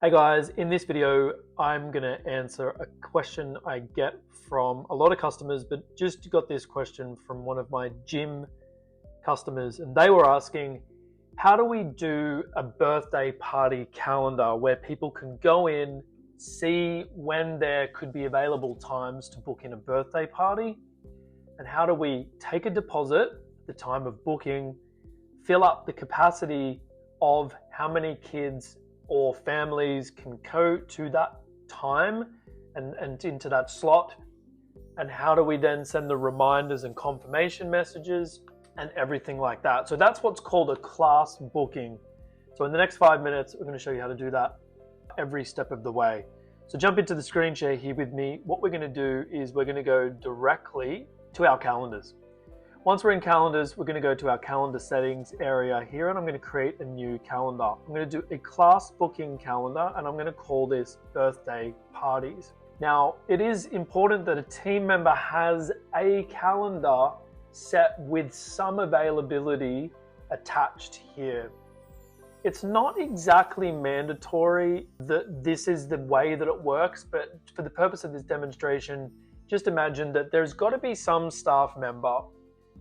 Hey guys, in this video, I'm going to answer a question I get from a lot of customers, but just got this question from one of my gym customers, and they were asking, how do we do a birthday party calendar where people can go in, see when there could be available times to book in a birthday party, and how do we take a deposit at the time of booking, fill up the capacity of how many kids or families can go to that time and into that slot, and how do we then send the reminders and confirmation messages and everything like that. So that's what's called a class booking. So in the next 5 minutes, we're going to show you how to do that every step of the way. So jump into the screen share here with me. What we're going to do is we're going to go directly to our calendars. Once we're in calendars, we're going to go to our calendar settings area here, and I'm going to create a new calendar. I'm going to do a class booking calendar, and I'm going to call this birthday parties. Now, it is important that a team member has a calendar set with some availability attached here. It's not exactly mandatory that this is the way that it works, but for the purpose of this demonstration, just imagine that there's got to be some staff member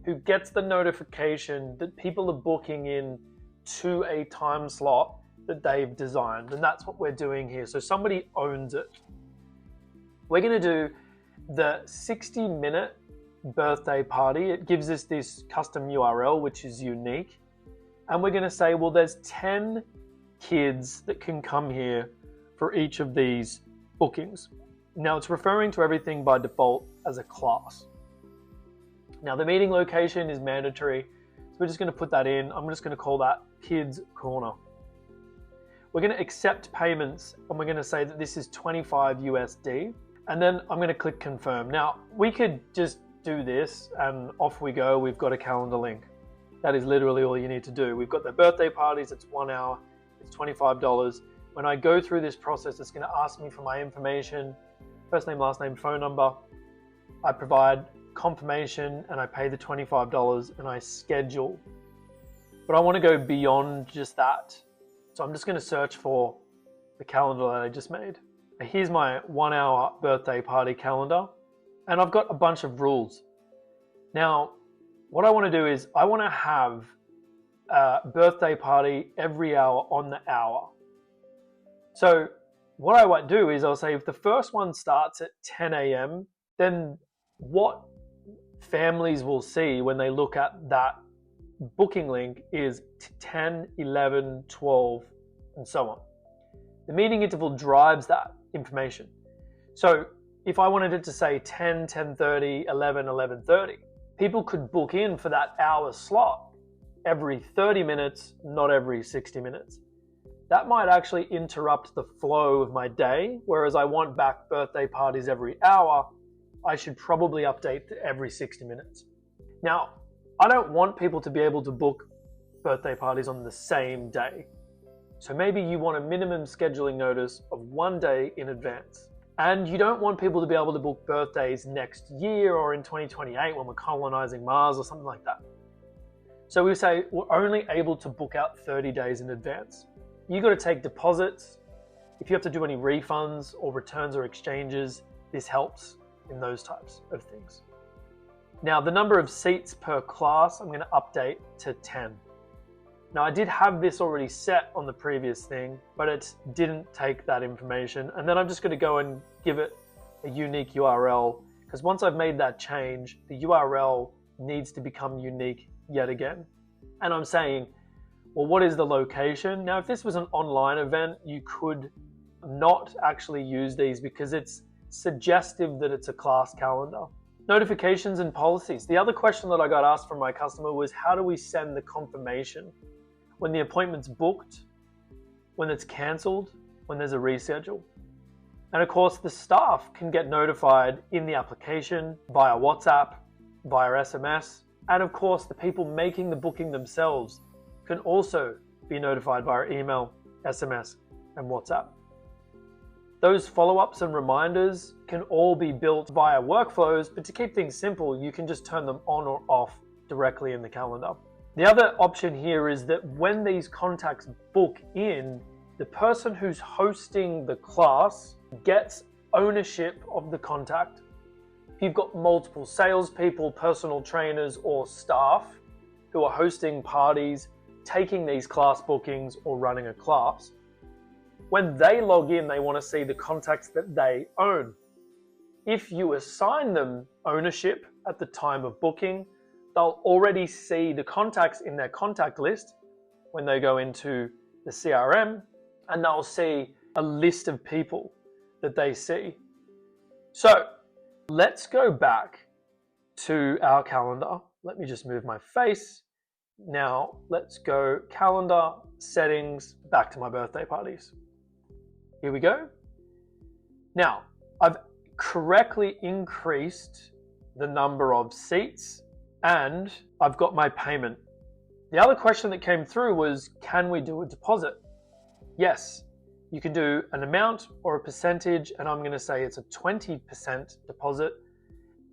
who gets the notification that people are booking in to a time slot that they've designed. And that's what we're doing here. So somebody owns it. We're going to do the 60-minute birthday party. It gives us this custom URL, which is unique. And we're going to say, well, there's 10 kids that can come here for each of these bookings. Now, it's referring to everything by default as a class. Now, the meeting location is mandatory, so we're just going to put that in. I'm just going to call that Kids Corner. We're going to accept payments, and we're going to say that this is 25 USD, and then I'm going to click Confirm. Now, we could just do this, and off we go. We've got a calendar link. That is literally all you need to do. We've got the birthday parties. It's 1 hour. It's $25. When I go through this process, it's going to ask me for my information, first name, last name, phone number. I provide confirmation and I pay the $25 and I schedule. But I want to go beyond just that. So I'm just going to search for the calendar that I just made. Here's my 1 hour birthday party calendar, and I've got a bunch of rules. Now, what I want to do is I want to have a birthday party every hour on the hour. So what I might do is I'll say if the first one starts at 10 a.m., then what families will see when they look at that booking link is 10, 11, 12, and so on. The meeting interval drives that information. So if I wanted it to say 10, 10:30, 11, 11:30, people could book in for that hour slot every 30 minutes, not every 60 minutes. That might actually interrupt the flow of my day, whereas I want back birthday parties every hour. I should probably update every 60 minutes. Now, I don't want people to be able to book birthday parties on the same day. So maybe you want a minimum scheduling notice of 1 day in advance. And you don't want people to be able to book birthdays next year or in 2028 when we're colonizing Mars or something like that. So we say we're only able to book out 30 days in advance. You got to take deposits. If you have to do any refunds or returns or exchanges, this helps in those types of things. Now, the number of seats per class, I'm going to update to 10. Now, I did have this already set on the previous thing, but it didn't take that information. And then I'm just going to go and give it a unique URL, because once I've made that change, the URL needs to become unique yet again. And I'm saying, well, what is the location? Now, if this was an online event, you could not actually use these because it's suggestive that it's a class calendar. Notifications and policies. The other question that I got asked from my customer was, how do we send the confirmation when the appointment's booked, when it's cancelled, when there's a reschedule? And of course, the staff can get notified in the application via WhatsApp, via SMS, and of course, the people making the booking themselves can also be notified via email, SMS, and WhatsApp. Those follow-ups and reminders can all be built via workflows, but to keep things simple, you can just turn them on or off directly in the calendar. The other option here is that when these contacts book in, the person who's hosting the class gets ownership of the contact. If you've got multiple salespeople, personal trainers, or staff who are hosting parties, taking these class bookings, or running a class, when they log in, they want to see the contacts that they own. If you assign them ownership at the time of booking, they'll already see the contacts in their contact list when they go into the CRM, and they'll see a list of people that they see. So let's go back to our calendar. Let me just move my face. Now let's go calendar, settings, back to my birthday parties. Here we go. Now I've correctly increased the number of seats and I've got my payment. The other question that came through was, can we do a deposit? Yes, you can do an amount or a percentage, and I'm going to say it's a 20% deposit.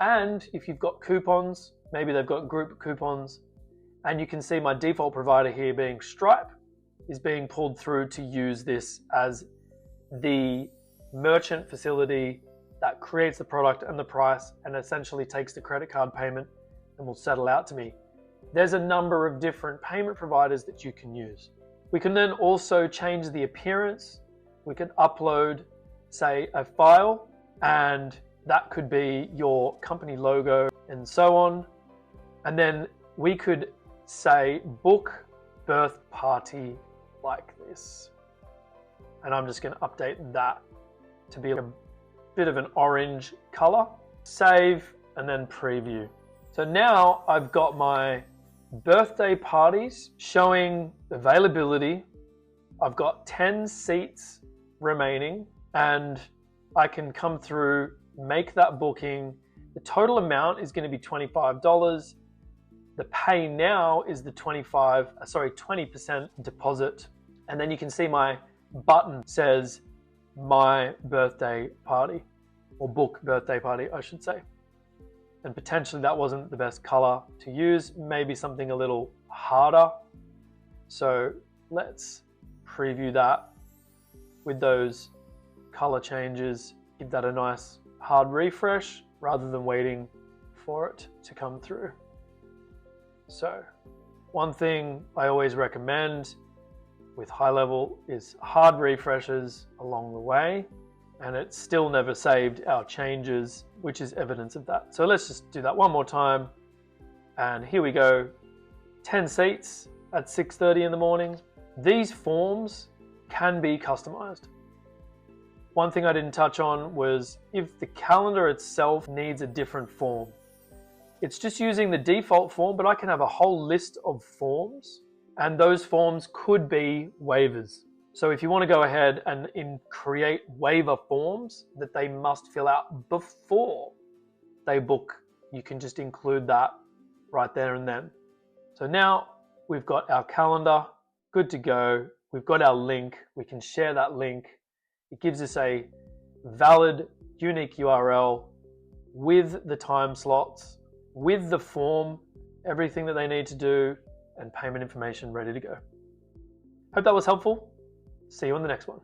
And if you've got coupons, maybe they've got group coupons, and you can see my default provider here being Stripe is being pulled through to use this as the merchant facility that creates the product and the price and essentially takes the credit card payment and will settle out to me. There's a number of different payment providers that you can use. We can then also change the appearance. We can upload, say, a file, and that could be your company logo and so on. And then we could say, book birth party like this. And I'm just going to update that to be a bit of an orange color. Save and then preview. So now I've got my birthday parties showing availability. I've got 10 seats remaining, and I can come through, make that booking. The total amount is going to be $25. The pay now is the 20% deposit. And then you can see my button says my birthday party, or book birthday party, I should say. And potentially that wasn't the best color to use, maybe something a little harder. So let's preview that with those color changes, give that a nice hard refresh rather than waiting for it to come through. So one thing I always recommend with GoHighLevel is hard refreshes along the way, and it still never saved our changes, which is evidence of that. So let's just do that one more time. And here we go, 10 seats at 6:30 in the morning. These forms can be customized. One thing I didn't touch on was if the calendar itself needs a different form. It's just using the default form, but I can have a whole list of forms, and those forms could be waivers. So if you want to go ahead and create waiver forms that they must fill out before they book, you can just include that right there and then. So now we've got our calendar, good to go. We've got our link. We can share that link. It gives us a valid, unique URL with the time slots, with the form, everything that they need to do, and payment information ready to go. Hope that was helpful. See you on the next one.